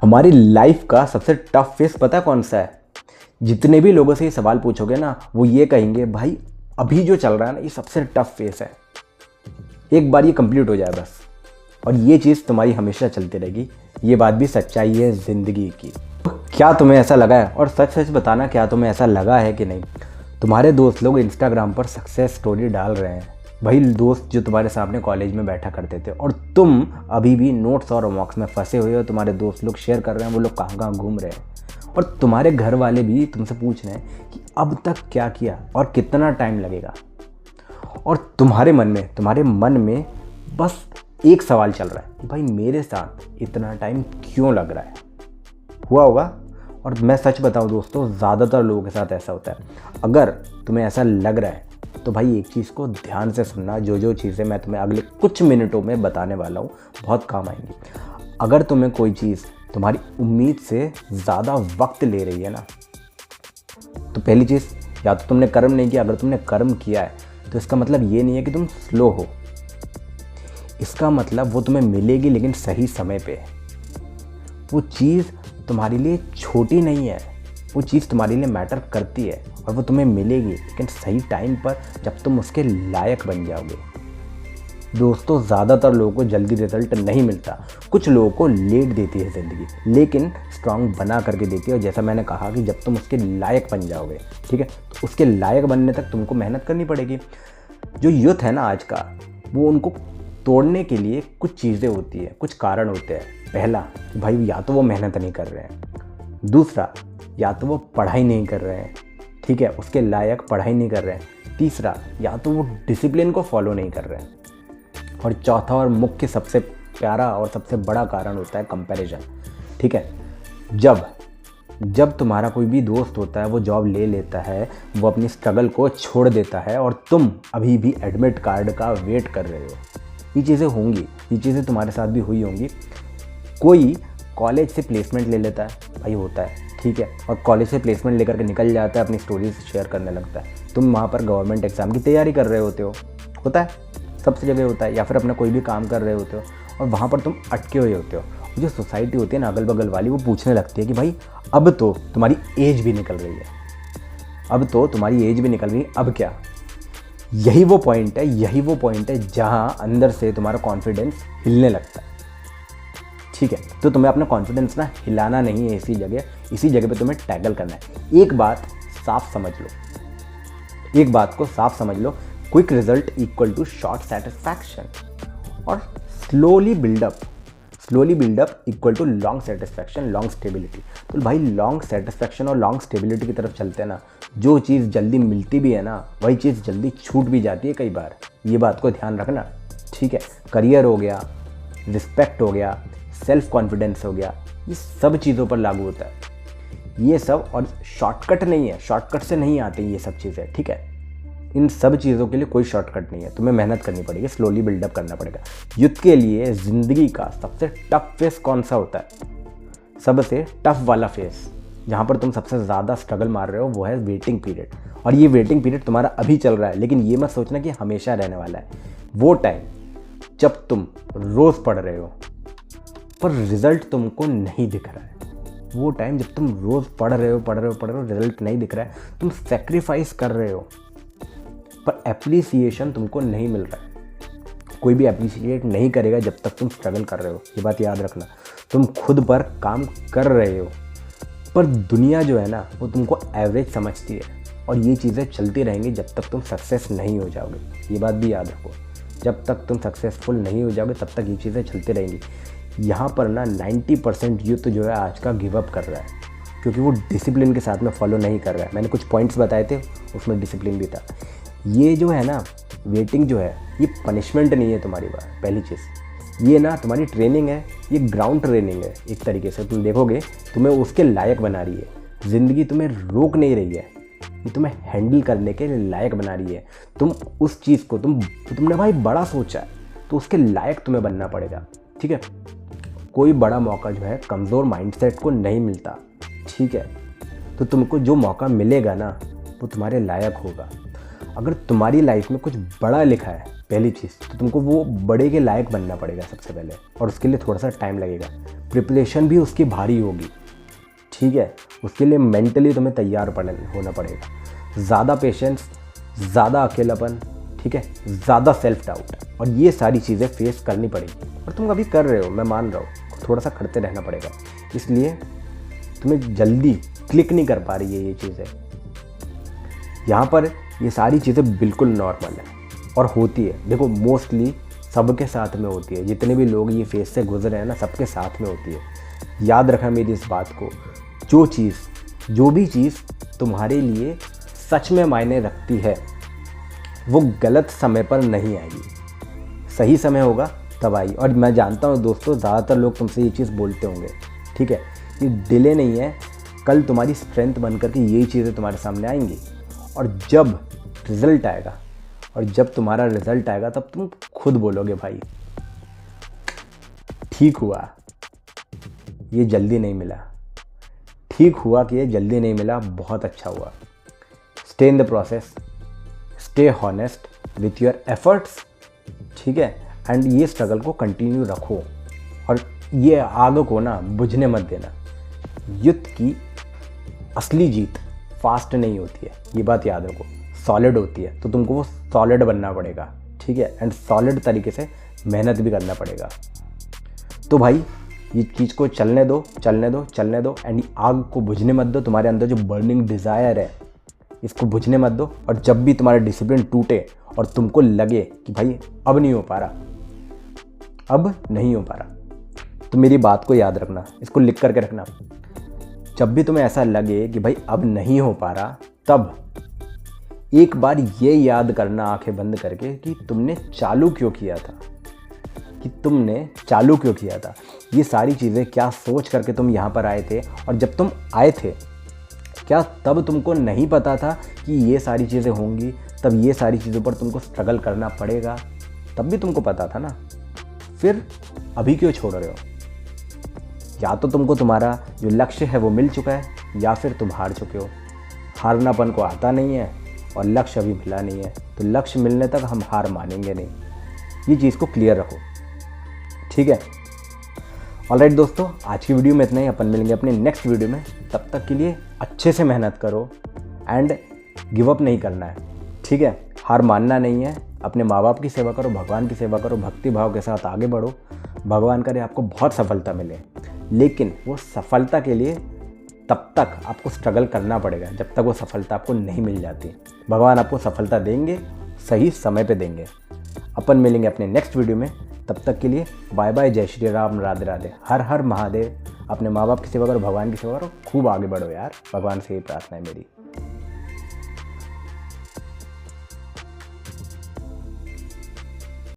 हमारी लाइफ का सबसे टफ फेस पता है कौन सा है? जितने भी लोगों से ये सवाल पूछोगे ना, वो ये कहेंगे भाई अभी जो चल रहा है ना, ये सबसे टफ फेस है। एक बार ये कंप्लीट हो जाए बस, और ये चीज़ तुम्हारी हमेशा चलती रहेगी। ये बात भी सच्चाई है ज़िंदगी की। क्या तुम्हें ऐसा लगा है? और सच सच बताना, क्या तुम्हें ऐसा लगा है कि नहीं? तुम्हारे दोस्त लोग इंस्टाग्राम पर सक्सेस स्टोरी डाल रहे हैं, वही दोस्त जो तुम्हारे सामने कॉलेज में बैठा करते थे, और तुम अभी भी नोट्स और होमवर्क्स में फंसे हुए हो। तुम्हारे दोस्त लोग शेयर कर रहे हैं वो लोग कहाँ कहाँ घूम रहे हैं, और तुम्हारे घर वाले भी तुमसे पूछ रहे हैं कि अब तक क्या किया और कितना टाइम लगेगा। और तुम्हारे मन में बस एक सवाल चल रहा है कि भाई मेरे साथ इतना टाइम क्यों लग रहा है। हुआ होगा। और मैं सच बताऊं दोस्तों, ज़्यादातर लोगों के साथ ऐसा होता है। अगर तुम्हें ऐसा लग रहा है तो भाई एक चीज़ को ध्यान से सुनना, जो चीज़ें मैं तुम्हें अगले कुछ मिनटों में बताने वाला हूँ बहुत काम आएंगी। अगर तुम्हें कोई चीज़ तुम्हारी उम्मीद से ज़्यादा वक्त ले रही है ना, तो पहली चीज़, या तो तुमने कर्म नहीं किया। अगर तुमने कर्म किया है तो इसका मतलब ये नहीं है कि तुम स्लो हो। इसका मतलब वो तुम्हें मिलेगी, लेकिन सही समय पे। वो चीज़ तुम्हारे लिए छोटी नहीं है, वो चीज़ तुम्हारे लिए मैटर करती है, और वो तुम्हें मिलेगी लेकिन सही टाइम पर, जब तुम उसके लायक बन जाओगे। दोस्तों, ज़्यादातर लोगों को जल्दी रिजल्ट नहीं मिलता। कुछ लोगों को लेट देती है ज़िंदगी, लेकिन स्ट्रांग बना करके देती है। और जैसा मैंने कहा कि जब तुम उसके लायक बन जाओगे, ठीक है, तो उसके लायक बनने तक तुमको मेहनत करनी पड़ेगी। जो यूथ है ना आज का, वो उनको तोड़ने के लिए कुछ चीज़ें होती है, कुछ कारण होते हैं। पहला, भाई या तो वो मेहनत नहीं कर रहे हैं। दूसरा, या तो वो पढ़ाई नहीं कर रहे हैं, ठीक है, उसके लायक पढ़ाई नहीं कर रहे हैं। तीसरा, या तो वो डिसिप्लिन को फॉलो नहीं कर रहे हैं। और चौथा और मुख्य सबसे प्यारा और सबसे बड़ा कारण होता है कंपैरिजन, ठीक है। जब तुम्हारा कोई भी दोस्त होता है, वो जॉब ले लेता है, वो अपनी स्ट्रगल को छोड़ देता है, और तुम अभी भी एडमिट कार्ड का वेट कर रहे हो। ये चीज़ें होंगी, ये चीज़ें तुम्हारे साथ भी हुई होंगी। कोई कॉलेज से प्लेसमेंट ले लेता है, भाई होता है, ठीक है, और कॉलेज से प्लेसमेंट लेकर के निकल जाता है, अपनी स्टोरीज शेयर करने लगता है। तुम वहाँ पर गवर्नमेंट एग्ज़ाम की तैयारी कर रहे होते हो, होता है, सबसे जगह होता है। या फिर अपना कोई भी काम कर रहे होते हो और वहाँ पर तुम अटके हुए होते हो। जो सोसाइटी होती है ना अगल बगल वाली, वो पूछने लगती है कि भाई अब तो तुम्हारी एज भी निकल रही है, अब तो तुम्हारी एज भी निकल रही है, अब क्या? यही वो पॉइंट है जहाँ अंदर से तुम्हारा कॉन्फिडेंस हिलने लगता है, ठीक है। तो तुम्हें अपना कॉन्फिडेंस ना हिलाना नहीं है, इसी जगह पे तुम्हें टैकल करना है। एक बात को साफ समझ लो, quick result equal to short satisfaction, और slowly buildup equal to long satisfaction, long stability. तो भाई लॉन्ग सेटिस्फैक्शन और लॉन्ग स्टेबिलिटी की तरफ चलते हैं ना, जो चीज़ जल्दी मिलती भी है ना, वही चीज़ जल्दी छूट भी जाती है कई बार। ये बात को ध्यान रखना, ठीक है। करियर हो गया, रिस्पेक्ट हो गया, सेल्फ कॉन्फिडेंस हो गया, ये सब चीज़ों पर लागू होता है ये सब। और शॉर्टकट नहीं है, शॉर्टकट से नहीं आती ये सब चीज़ें, ठीक है। इन सब चीज़ों के लिए कोई शॉर्टकट नहीं है, तुम्हें मेहनत करनी पड़ेगी, स्लोली बिल्डअप करना पड़ेगा। युद्ध के लिए ज़िंदगी का सबसे टफ फेस कौन सा होता है? सबसे टफ वाला फेस, जहाँ पर तुम सबसे ज़्यादा स्ट्रगल मार रहे हो, वो है वेटिंग पीरियड। और ये वेटिंग पीरियड तुम्हारा अभी चल रहा है, लेकिन ये मत सोचना कि हमेशा रहने वाला है। वो टाइम जब तुम रोज़ पढ़ रहे हो पर रिजल्ट तुमको नहीं दिख रहा है, वो टाइम जब तुम रोज़ पढ़ रहे हो, रिजल्ट नहीं दिख रहा है, तुम सेक्रीफाइस कर रहे हो पर एप्रिसिएशन तुमको नहीं मिल रहा है। कोई भी एप्रिशिएट नहीं करेगा जब तक तुम स्ट्रगल कर रहे हो, ये बात याद रखना। तुम खुद पर काम कर रहे हो, पर दुनिया जो है ना, वो तुमको एवरेज समझती है, और ये चीज़ें चलती रहेंगी जब तक तुम सक्सेस नहीं हो जाओगे। ये बात भी याद रखो, जब तक तुम सक्सेसफुल नहीं हो जाओगे तब तक ये चीज़ें चलती रहेंगी। यहाँ पर ना 90% यूथ जो है आज का गिव अप कर रहा है, क्योंकि वो डिसिप्लिन के साथ में फॉलो नहीं कर रहा है। मैंने कुछ पॉइंट्स बताए थे, उसमें डिसिप्लिन भी था। ये जो है ना, वेटिंग जो है, ये पनिशमेंट नहीं है तुम्हारी बात, पहली चीज़। ये ना तुम्हारी ट्रेनिंग है, ये ग्राउंड ट्रेनिंग है। एक तरीके से तुम देखोगे, तुम्हें उसके लायक बना रही है। ज़िंदगी तुम्हें रोक नहीं रही है, ये तुम्हें हैंडल करने के लायक बना रही है। तुम उस चीज़ को तुमने भाई बड़ा सोचा है, तो उसके लायक तुम्हें बनना पड़ेगा, ठीक है। कोई बड़ा मौका जो है कमज़ोर माइंडसेट को नहीं मिलता, ठीक है। तो तुमको जो मौका मिलेगा ना, वो तुम्हारे लायक होगा। अगर तुम्हारी लाइफ में कुछ बड़ा लिखा है पहली चीज़, तो तुमको वो बड़े के लायक बनना पड़ेगा सबसे पहले, और उसके लिए थोड़ा सा टाइम लगेगा, प्रिपरेशन भी उसकी भारी होगी, ठीक है। उसके लिए मेंटली तुम्हें तैयार होना पड़ेगा, ज़्यादा पेशेंस, ज़्यादा अकेलापन, ठीक है, ज़्यादा सेल्फ डाउट, और ये सारी चीज़ें फेस करनी पड़ेगी। और तुम अभी कर रहे हो, मैं मान रहा हूँ, थोड़ा सा खड़ते रहना पड़ेगा, इसलिए तुम्हें जल्दी क्लिक नहीं कर पा रही है ये चीज़ें। यहाँ पर ये सारी चीज़ें बिल्कुल नॉर्मल है और होती है। देखो मोस्टली सबके साथ में होती है, जितने भी लोग ये फेस से गुजरे हैं ना, सबके साथ में होती है। याद रखना मेरी इस बात को, जो भी चीज़ तुम्हारे लिए सच में मायने रखती है वो गलत समय पर नहीं आएगी, सही समय होगा तब आई। और मैं जानता हूँ दोस्तों, ज़्यादातर लोग तुमसे ये चीज़ बोलते होंगे, ठीक है, ये डिले नहीं है, कल तुम्हारी स्ट्रेंथ बन करके यही चीज़ें तुम्हारे सामने आएंगी। और जब रिज़ल्ट आएगा, और जब तुम्हारा रिज़ल्ट आएगा, तब तुम खुद बोलोगे भाई ठीक हुआ, ये जल्दी नहीं मिला, ठीक हुआ कि ये जल्दी नहीं मिला, बहुत अच्छा हुआ। Stay in the process, stay honest with your efforts, ठीक है, एंड ये स्ट्रगल को कंटिन्यू रखो, और ये आग को ना बुझने मत देना। युद्ध की असली जीत फास्ट नहीं होती है, ये बात याद रखो, सॉलिड होती है। तो तुमको वो सॉलिड बनना पड़ेगा, ठीक है, एंड सॉलिड तरीके से मेहनत भी करना पड़ेगा। तो भाई ये चीज़ को चलने दो, एंड आग को बुझने मत दो। तुम्हारे अंदर जो बर्निंग डिज़ायर है, इसको बुझने मत दो। और जब भी तुम्हारा डिसिप्लिन टूटे और तुमको लगे कि भाई अब नहीं हो पा रहा, तो मेरी बात को याद रखना, इसको लिख करके रखना। जब भी तुम्हें ऐसा लगे कि भाई अब नहीं हो पा रहा, तब एक बार ये याद करना आंखें बंद करके कि तुमने चालू क्यों किया था, ये सारी चीज़ें क्या सोच करके तुम यहाँ पर आए थे। और जब तुम आए थे, क्या तब तुमको नहीं पता था कि ये सारी चीज़ें होंगी, तब ये सारी चीज़ों पर तुमको स्ट्रगल करना पड़ेगा? तब भी तुमको पता था ना, फिर अभी क्यों छोड़ रहे हो? या तो तुमको तुम्हारा जो लक्ष्य है वो मिल चुका है, या फिर तुम हार चुके हो। हारनापन को आता नहीं है और लक्ष्य अभी मिला नहीं है, तो लक्ष्य मिलने तक हम हार मानेंगे नहीं। ये चीज़ को क्लियर रखो, ठीक है। ऑलराइट दोस्तों, आज की वीडियो में इतना ही। अपन मिलेंगे अपने नेक्स्ट वीडियो में। तब तक के लिए अच्छे से मेहनत करो एंड गिव अप नहीं करना है, ठीक है। हार मानना नहीं है। अपने माँ बाप की सेवा करो, भगवान की सेवा करो, भक्ति भाव के साथ आगे बढ़ो। भगवान करे आपको बहुत सफलता मिले, लेकिन वो सफलता के लिए तब तक आपको स्ट्रगल करना पड़ेगा जब तक वो सफलता आपको नहीं मिल जाती। भगवान आपको सफलता देंगे, सही समय पे देंगे। अपन मिलेंगे अपने नेक्स्ट वीडियो में। तब तक के लिए बाय बाय, जय श्री राम, राधे राधे, हर हर महादेव। अपने माँ बाप की सेवा करो, भगवान की सेवा करो, खूब आगे बढ़ो यार। भगवान से यही प्रार्थना है मेरी।